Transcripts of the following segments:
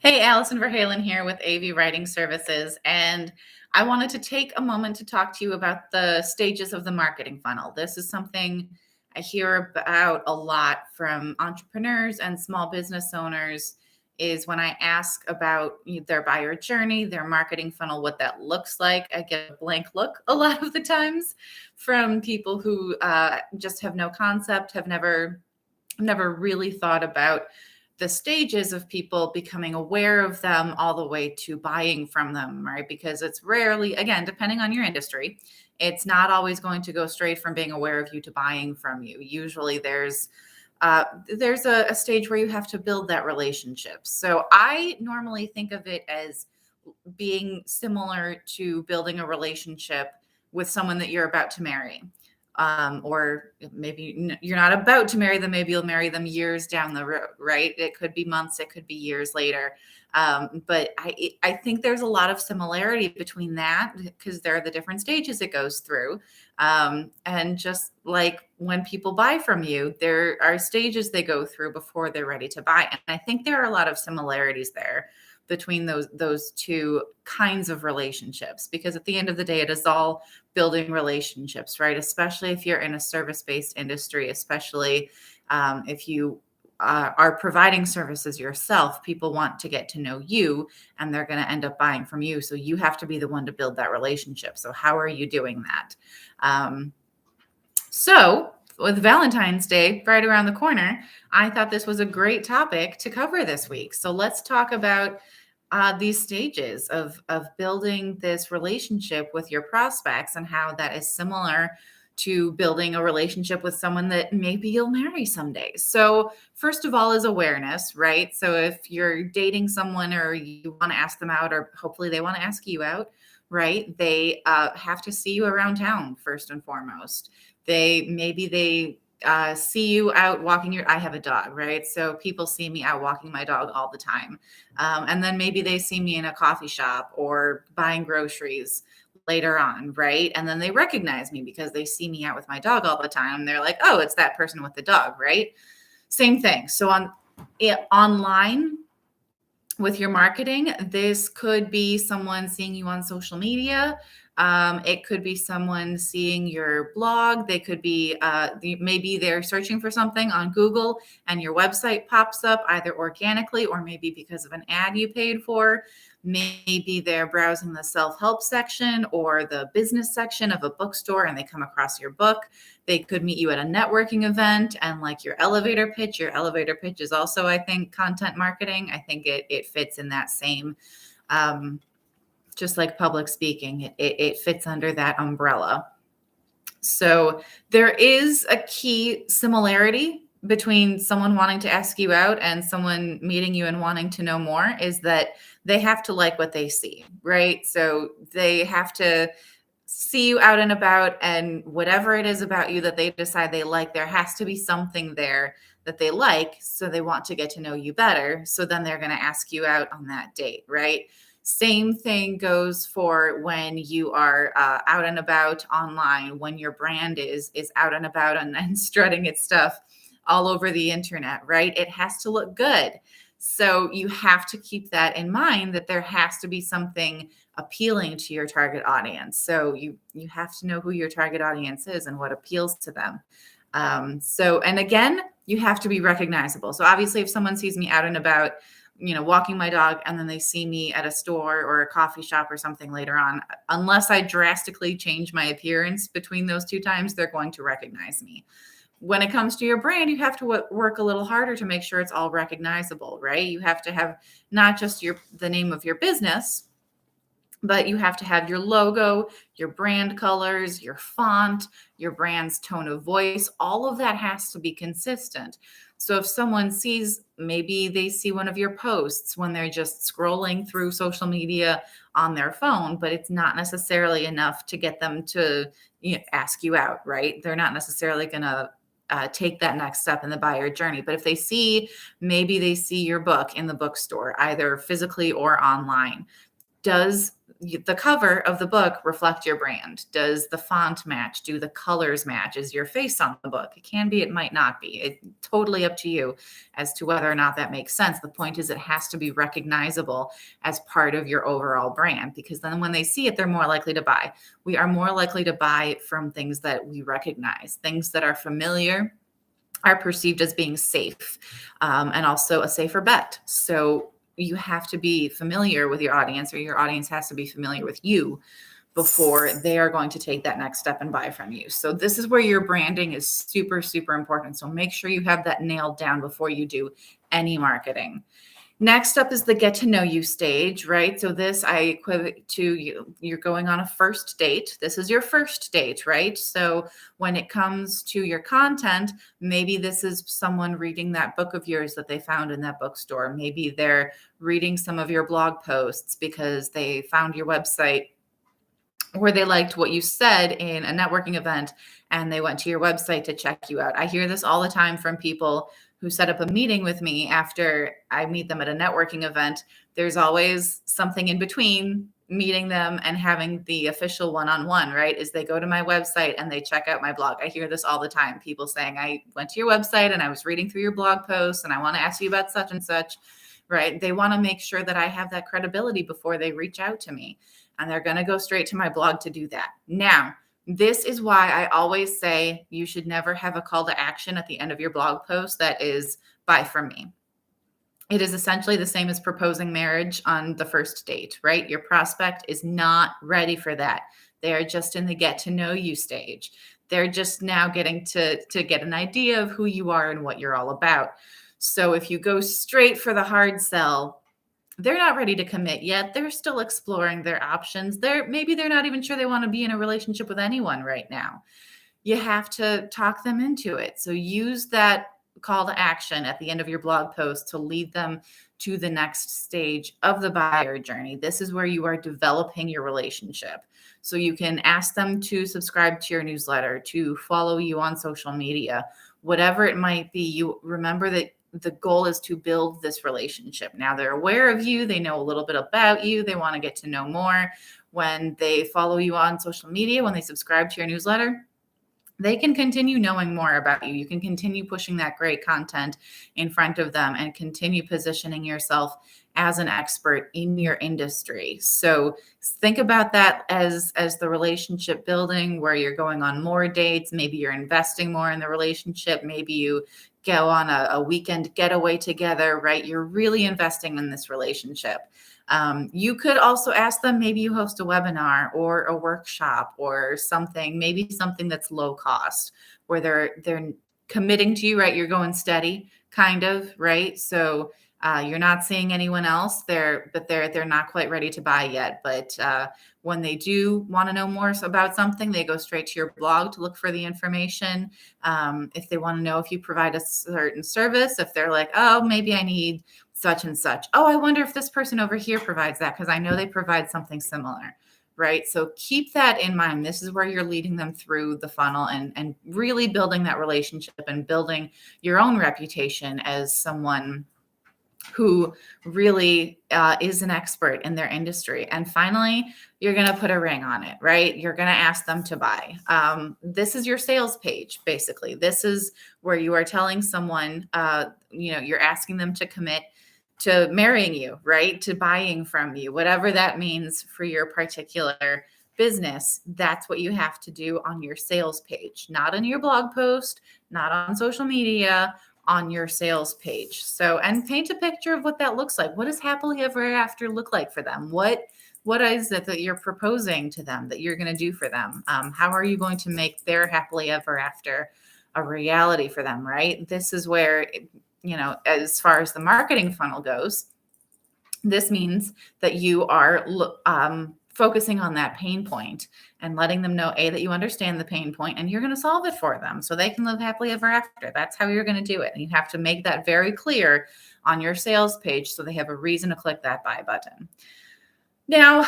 Hey, Allison Verhalen here with AV Writing Services, and I wanted to take a moment to talk to you about the stages of the marketing funnel. This is something I hear about a lot from entrepreneurs and small business owners is when I ask about their buyer journey, their marketing funnel, what that looks like. I get a blank look a lot of the times from people who just have no concept, have never really thought about the stages of people becoming aware of them all the way to buying from them, right? Because it's rarely, again, depending on your industry, it's not always going to go straight from being aware of you to buying from you. Usually there's a stage where you have to build that relationship. So I normally think of it as being similar to building a relationship with someone that you're about to marry. Or maybe you're not about to marry them. Maybe you'll marry them years down the road, right? It could be months, it could be years later. But I think there's a lot of similarity between that because there are the different stages it goes through. And just like when people buy from you, there are stages they go through before they're ready to buy. And I think there are a lot of similarities there between those two kinds of relationships, because at the end of the day, it is all building relationships, right? Especially if you're in a service-based industry, especially if you are providing services yourself, people want to get to know you and they're going to end up buying from you. So you have to be the one to build that relationship. So how are you doing that? So with Valentine's Day right around the corner, I thought this was a great topic to cover this week. So let's talk about these stages of building this relationship with your prospects and how that is similar to building a relationship with someone that maybe you'll marry someday. So first of all is awareness, right? So if you're dating someone or you want to ask them out, or hopefully they want to ask you out, right? They have to see you around town first and foremost. They see you out walking I have a dog, right? So people see me out walking my dog all the time. And then maybe they see me in a coffee shop or buying groceries later on, right? And then they recognize me because they see me out with my dog all the time. They're like, oh, it's that person with the dog, right? Same thing. So online with your marketing, this could be someone seeing you on social media. It could be someone seeing your blog. They could be maybe they're searching for something on Google and your website pops up either organically or maybe because of an ad you paid for. Maybe they're browsing the self-help section or the business section of a bookstore and they come across your book. They could meet you at a networking event and like your elevator pitch. Your elevator pitch is also, I think, content marketing. I think it fits in that same just like public speaking, it fits under that umbrella. So there is a key similarity between someone wanting to ask you out and someone meeting you and wanting to know more is that they have to like what they see, right? So they have to see you out and about, and whatever it is about you that they decide they like, there has to be something there that they like. So they want to get to know you better. So then they're going to ask you out on that date, right? Same thing goes for when you are out and about online, when your brand is out and about and strutting its stuff all over the internet, right? It has to look good. So you have to keep that in mind, that there has to be something appealing to your target audience. So you have to know who your target audience is and what appeals to them. And again, you have to be recognizable. So obviously if someone sees me out and about, walking my dog, and then they see me at a store or a coffee shop or something later on, unless I drastically change my appearance between those two times, they're going to recognize me. When it comes to your brand, you have to work a little harder to make sure it's all recognizable, right? You have to have not just the name of your business, but you have to have your logo, your brand colors, your font, your brand's tone of voice. All of that has to be consistent. So if someone maybe they see one of your posts when they're just scrolling through social media on their phone, but it's not necessarily enough to get them to ask you out, right? They're not necessarily going to take that next step in the buyer journey. But if maybe they see your book in the bookstore, either physically or online, does the cover of the book reflect your brand? Does the font match? Do the colors match? Is your face on the book? It can be, it might not be. It's totally up to you as to whether or not that makes sense. The point is, it has to be recognizable as part of your overall brand, because then when they see it, they're more likely to buy. We are more likely to buy from things that we recognize, things that are familiar, are perceived as being safe, and also a safer bet. So you have to be familiar with your audience, or your audience has to be familiar with you before they are going to take that next step and buy from you. So this is where your branding is super, super important. So make sure you have that nailed down before you do any marketing. Next up is the get to know you stage, right? So this I equate to you're going on a first date. This is your first date, right? So when it comes to your content, maybe this is someone reading that book of yours that they found in that bookstore. Maybe they're reading some of your blog posts because they found your website, or they liked what you said in a networking event and they went to your website to check you out. I hear this all the time from people who set up a meeting with me after I meet them at a networking event. There's always something in between meeting them and having the official one-on-one, right? Is they go to my website and they check out my blog. I hear this all the time. People saying, I went to your website and I was reading through your blog posts and I want to ask you about such and such, right? They want to make sure that I have that credibility before they reach out to me. And they're going to go straight to my blog to do that. Now, this is why I always say you should never have a call to action at the end of your blog post that is buy from me. It is essentially the same as proposing marriage on the first date, right? Your prospect is not ready for that. They are just in the get to know you stage. They're just now getting to get an idea of who you are and what you're all about. So if you go straight for the hard sell, they're not ready to commit yet. They're still exploring their options. Maybe they're not even sure they want to be in a relationship with anyone right now. You have to talk them into it. So use that call to action at the end of your blog post to lead them to the next stage of the buyer journey. This is where you are developing your relationship. So you can ask them to subscribe to your newsletter, to follow you on social media, whatever it might be. You remember that the goal is to build this relationship. Now they're aware of you. They know a little bit about you. They want to get to know more. When they follow you on social media, when they subscribe to your newsletter, they can continue knowing more about you. You can continue pushing that great content in front of them and continue positioning yourself as an expert in your industry. So think about that as the relationship building, where you're going on more dates. Maybe you're investing more in the relationship. Maybe you go on a weekend getaway together, right? You're really investing in this relationship. You could also ask them, maybe you host a webinar or a workshop or something, maybe something that's low cost, where they're committing to you, right? You're going steady, kind of, right? So you're not seeing anyone else there, but they're not quite ready to buy yet. But when they do want to know more about something, they go straight to your blog to look for the information. If they want to know if you provide a certain service, if they're like, oh, maybe I need such and such. Oh, I wonder if this person over here provides that, because I know they provide something similar, right? So keep that in mind. This is where you're leading them through the funnel and really building that relationship and building your own reputation as someone who really is an expert in their industry. And finally, you're going to put a ring on it, right? You're going to ask them to buy. This is your sales page, basically. This is where you are telling someone, you're asking them to commit to marrying you, right? To buying from you, whatever that means for your particular business. That's what you have to do on your sales page, not in your blog post, not on social media, on your sales page. So, and paint a picture of what that looks like. What does happily ever after look like for them? What is it that you're proposing to them that you're going to do for them? How are you going to make their happily ever after a reality for them, right? This is where, as far as the marketing funnel goes, this means that you are focusing on that pain point and letting them know, that you understand the pain point and you're going to solve it for them so they can live happily ever after. That's how you're going to do it. And you have to make that very clear on your sales page so they have a reason to click that buy button. Now,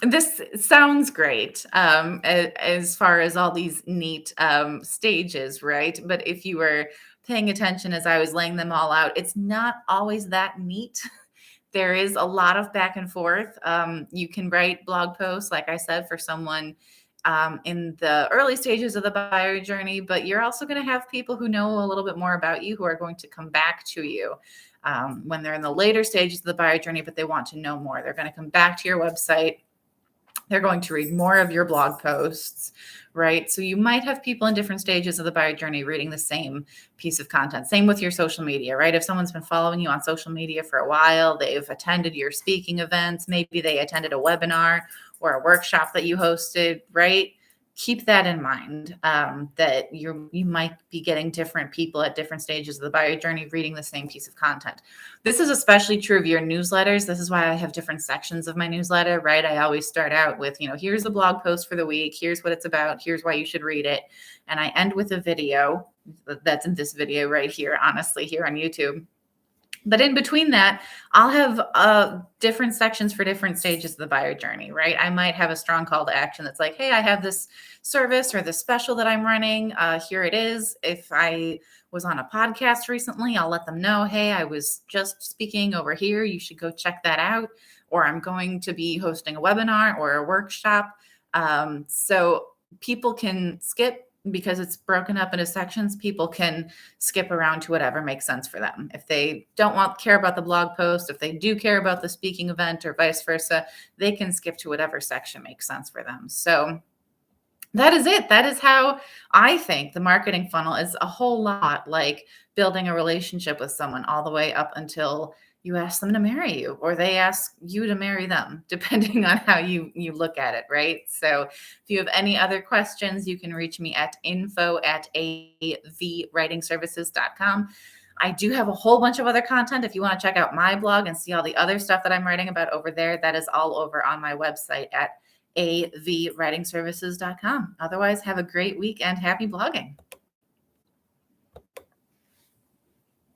this sounds great as far as all these neat stages, right? But if you were paying attention as I was laying them all out, it's not always that neat. there is a lot of back and forth. You can write blog posts, like I said, for someone in the early stages of the buyer journey, but you're also going to have people who know a little bit more about you who are going to come back to you when they're in the later stages of the buyer journey, but they want to know more. They're going to come back to your website. They're going to read more of your blog posts, right? So you might have people in different stages of the buyer journey reading the same piece of content. Same with your social media, right? If someone's been following you on social media for a while, they've attended your speaking events, maybe they attended a webinar or a workshop that you hosted, right? Keep that in mind, that you might be getting different people at different stages of the buyer journey reading the same piece of content. This is especially true of your newsletters. This is why I have different sections of my newsletter, right? I always start out with, here's the blog post for the week. Here's what it's about. Here's why you should read it. And I end with a video that's in this video right here, honestly, here on YouTube. But in between that, I'll have different sections for different stages of the buyer journey, right? I might have a strong call to action that's like, hey, I have this service or this special that I'm running. Here it is. If I was on a podcast recently, I'll let them know, hey, I was just speaking over here. You should go check that out. Or I'm going to be hosting a webinar or a workshop. So people can skip. Because it's broken up into sections, people can skip around to whatever makes sense for them. If they don't care about the blog post, if they do care about the speaking event or vice versa, they can skip to whatever section makes sense for them. So that is it. That is how I think the marketing funnel is a whole lot like building a relationship with someone all the way up until you ask them to marry you or they ask you to marry them, depending on how you look at it, right? So if you have any other questions, you can reach me at info@avwritingservices.com. I do have a whole bunch of other content. If you want to check out my blog and see all the other stuff that I'm writing about over there, that is all over on my website at avwritingservices.com. Otherwise, have a great week and happy blogging.